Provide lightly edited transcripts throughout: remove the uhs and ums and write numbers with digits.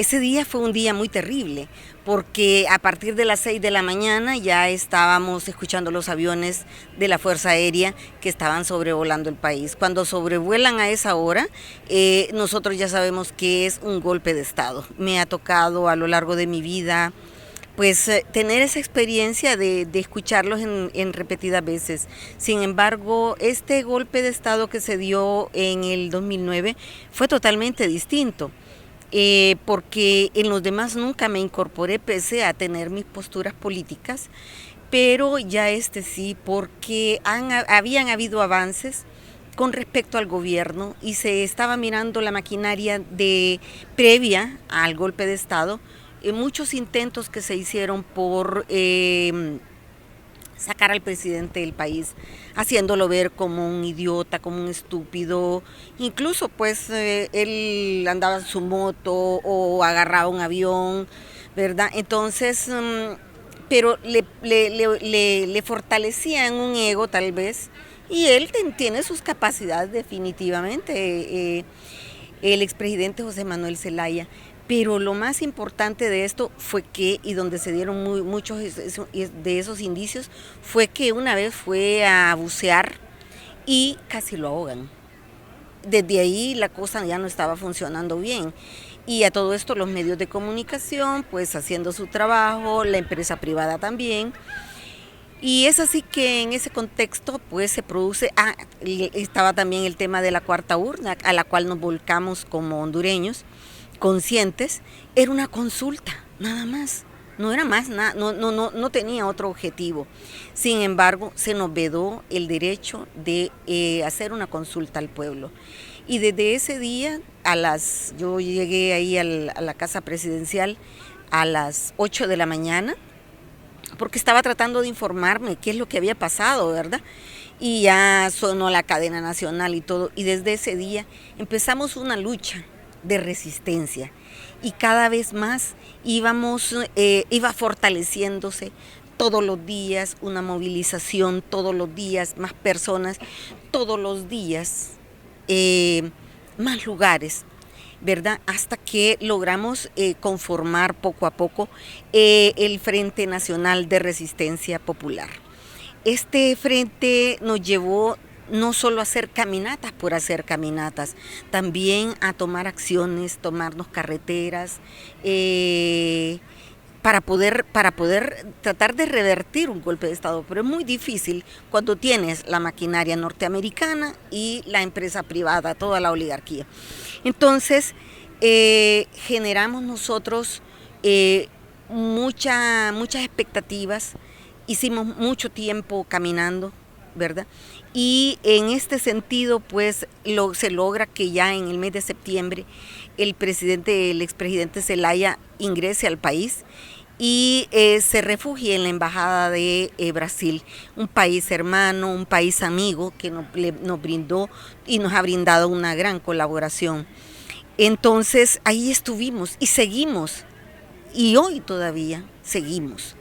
Ese día fue un día muy terrible, porque a partir de las 6 de la mañana ya estábamos escuchando los aviones de la Fuerza Aérea que estaban sobrevolando el país. Cuando sobrevuelan a esa hora, nosotros ya sabemos que es un golpe de Estado. Me ha tocado a lo largo de mi vida pues tener esa experiencia de escucharlos en repetidas veces. Sin embargo, este golpe de Estado que se dio en el 2009 fue totalmente distinto. Porque en los demás nunca me incorporé pese a tener mis posturas políticas, pero ya este sí, porque habían habido avances con respecto al gobierno y se estaba mirando la maquinaria previa al golpe de Estado, muchos intentos que se hicieron por sacar al presidente del país, haciéndolo ver como un idiota, como un estúpido. Incluso pues él andaba en su moto o agarraba un avión, ¿verdad? Entonces, pero le fortalecían un ego tal vez, y él tiene sus capacidades definitivamente, el expresidente José Manuel Zelaya. Pero lo más importante de esto fue que, y donde se dieron muchos de esos indicios, fue que una vez fue a bucear y casi lo ahogan. Desde ahí la cosa ya no estaba funcionando bien. Y a todo esto los medios de comunicación, pues haciendo su trabajo, la empresa privada también. Y es así que en ese contexto pues se produce, estaba también el tema de la cuarta urna, a la cual nos volcamos como hondureños conscientes. Era una consulta, nada más, no era más nada, no tenía otro objetivo. Sin embargo, se nos vedó el derecho de hacer una consulta al pueblo. Y desde ese día, yo llegué ahí a la casa presidencial a las 8 de la mañana, porque estaba tratando de informarme qué es lo que había pasado, ¿verdad? Y ya sonó la cadena nacional y todo, y desde ese día empezamos una lucha de resistencia, y cada vez más iba fortaleciéndose todos los días, una movilización todos los días, más personas, todos los días, más lugares, ¿verdad? Hasta que logramos conformar poco a poco el Frente Nacional de Resistencia Popular. Este frente nos llevó no solo a hacer caminatas por hacer caminatas, también a tomar acciones, tomarnos carreteras, para poder tratar de revertir un golpe de Estado. Pero es muy difícil cuando tienes la maquinaria norteamericana y la empresa privada, toda la oligarquía. Entonces, generamos nosotros muchas expectativas, hicimos mucho tiempo caminando, ¿verdad? Y en este sentido, pues, se logra que ya en el mes de septiembre el expresidente Zelaya ingrese al país y se refugie en la embajada de Brasil, un país hermano, un país amigo que nos brindó y nos ha brindado una gran colaboración. Entonces ahí estuvimos y seguimos, y hoy todavía seguimos.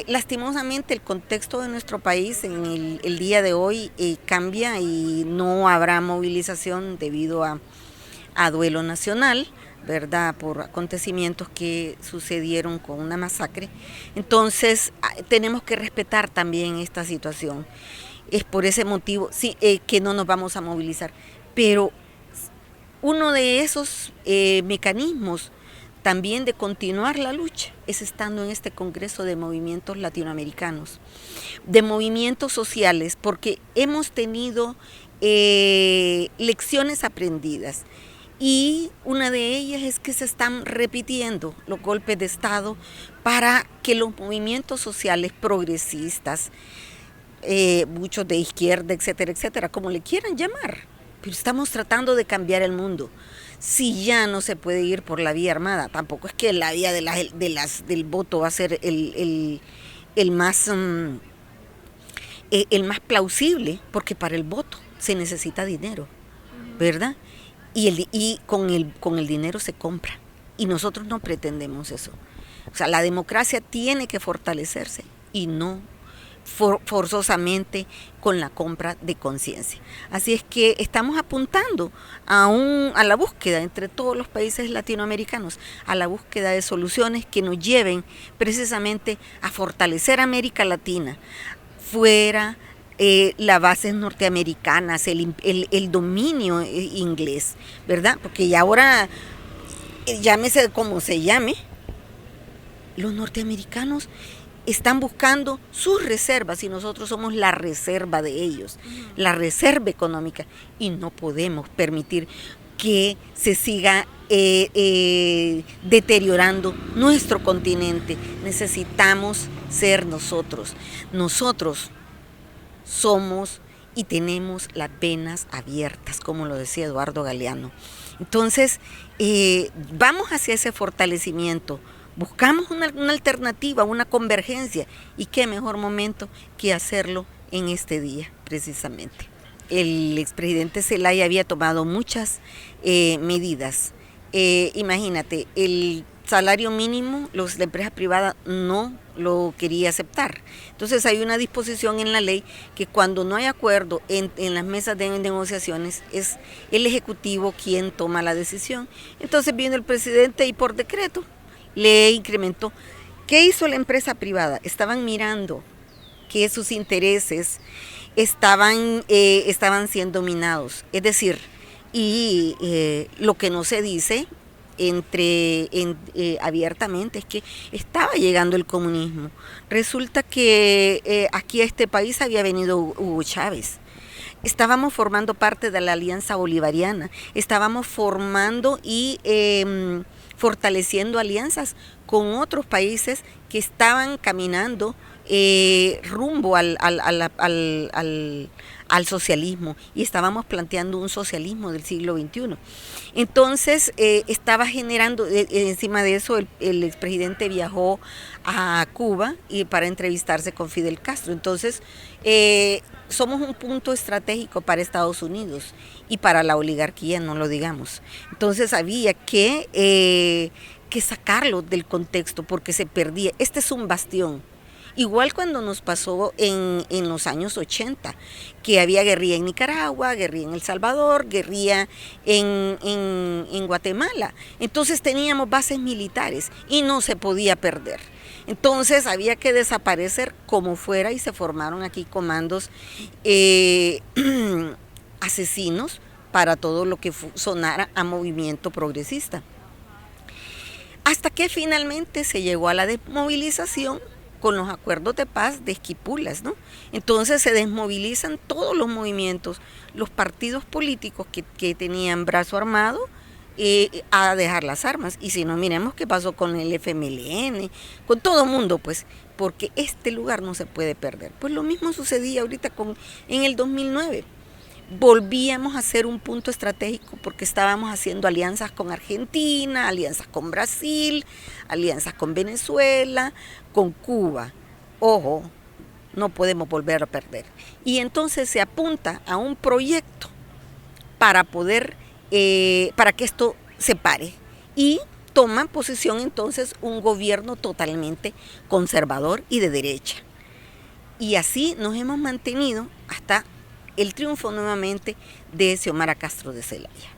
Lastimosamente el contexto de nuestro país en el día de hoy cambia y no habrá movilización debido a duelo nacional, ¿verdad? Por acontecimientos que sucedieron con una masacre. Entonces tenemos que respetar también esta situación. Es por ese motivo sí, que no nos vamos a movilizar. Pero uno de esos mecanismos también de continuar la lucha es estando en este Congreso de Movimientos Latinoamericanos, de movimientos sociales, porque hemos tenido lecciones aprendidas, y una de ellas es que se están repitiendo los golpes de Estado para que los movimientos sociales progresistas, muchos de izquierda, etcétera, etcétera, como le quieran llamar, pero estamos tratando de cambiar el mundo. Si ya no se puede ir por la vía armada, tampoco es que la vía del voto va a ser el más plausible, porque para el voto se necesita dinero, ¿verdad? Y con el dinero se compra, y nosotros no pretendemos eso. O sea, la democracia tiene que fortalecerse y no forzosamente con la compra de conciencia. Así es que estamos apuntando a la búsqueda entre todos los países latinoamericanos, a la búsqueda de soluciones que nos lleven precisamente a fortalecer América Latina, fuera las bases norteamericanas, el dominio inglés, ¿verdad? Porque ya ahora, llámese como se llame, los norteamericanos están buscando sus reservas y nosotros somos la reserva de ellos, la reserva económica, y no podemos permitir que se siga deteriorando nuestro continente. Necesitamos ser nosotros. Nosotros somos y tenemos las venas abiertas, como lo decía Eduardo Galeano. Entonces, vamos hacia ese fortalecimiento. Buscamos una alternativa, una convergencia, y qué mejor momento que hacerlo en este día, precisamente. El expresidente Zelaya había tomado muchas medidas. Imagínate, el salario mínimo, la empresa privada no lo quería aceptar. Entonces hay una disposición en la ley que cuando no hay acuerdo en las mesas de negociaciones es el Ejecutivo quien toma la decisión. Entonces vino el presidente y por decreto le incrementó. ¿Qué hizo la empresa privada? Estaban mirando que sus intereses estaban siendo minados. Es decir, lo que no se dice abiertamente es que estaba llegando el comunismo. Resulta que aquí a este país había venido Hugo Chávez. Estábamos formando parte de la Alianza Bolivariana. Estábamos formando y fortaleciendo alianzas con otros países que estaban caminando rumbo al socialismo, y estábamos planteando un socialismo del siglo XXI. Entonces estaba generando, encima de eso el expresidente viajó a Cuba para entrevistarse con Fidel Castro. Entonces somos un punto estratégico para Estados Unidos y para la oligarquía, no lo digamos. Entonces había que sacarlo del contexto porque se perdía. Este es un bastión. Igual cuando nos pasó en los años 80, que había guerrilla en Nicaragua, guerrilla en El Salvador, guerrilla en Guatemala. Entonces teníamos bases militares y no se podía perder. Entonces había que desaparecer como fuera, y se formaron aquí comandos asesinos para todo lo que sonara a movimiento progresista. Hasta que finalmente se llegó a la desmovilización con los acuerdos de paz de Esquipulas, ¿no? Entonces se desmovilizan todos los movimientos, los partidos políticos que tenían brazo armado a dejar las armas. Y si no, miremos qué pasó con el FMLN, con todo el mundo, pues, porque este lugar no se puede perder. Pues lo mismo sucedía ahorita en el 2009. Volvíamos a ser un punto estratégico porque estábamos haciendo alianzas con Argentina, alianzas con Brasil, alianzas con Venezuela, con Cuba. Ojo, no podemos volver a perder. Y entonces se apunta a un proyecto para poder, para que esto se pare. Y toma posición entonces un gobierno totalmente conservador y de derecha. Y así nos hemos mantenido hasta el triunfo nuevamente de Xiomara Castro de Zelaya.